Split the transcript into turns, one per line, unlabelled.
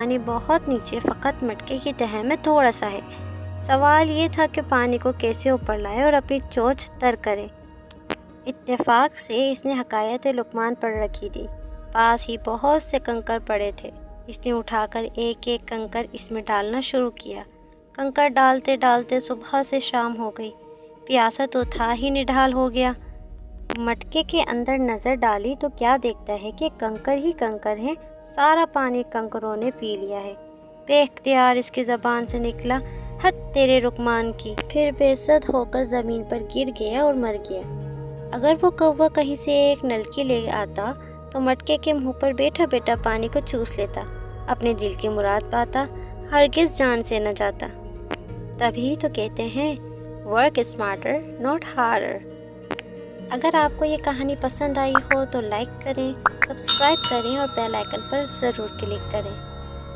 پانی بہت نیچے فقط مٹکے کی تہہ میں تھوڑا سا ہے۔ سوال یہ تھا کہ پانی کو کیسے اوپر لائے اور اپنی چونچ تر کرے۔ اتفاق سے اس نے حکایت لقمان پڑھ رکھی تھی۔ پاس ہی بہت سے کنکر پڑے تھے۔ اس نے اٹھا کر ایک ایک کنکر اس میں ڈالنا شروع کیا۔ کنکر ڈالتے ڈالتے صبح سے شام ہو گئی۔ پیاسا تو تھا ہی نڈھال ہو گیا۔ مٹکے کے اندر نظر ڈالی تو کیا دیکھتا ہے کہ کنکر ہی کنکر ہیں، سارا پانی کنکروں نے پی لیا ہے۔ بے اختیار اس کی زبان سے نکلا، حد تیرے لقمان کی، پھر بے عزت ہو کر زمین پر گر گیا اور مر گیا۔ اگر وہ کوا کہیں سے ایک نلکی لے آتا تو مٹکے کے منہ پر بیٹھا بیٹھا پانی کو چوس لیتا، اپنے دل کی مراد پاتا، ہرگز جان سے نہ جاتا۔ تبھی تو کہتے ہیں ورک اسمارٹر ناٹ ہارڈر۔ اگر آپ کو یہ کہانی پسند آئی ہو تو لائک کریں، سبسکرائب کریں اور بیل آئیکن پر ضرور کلک کریں۔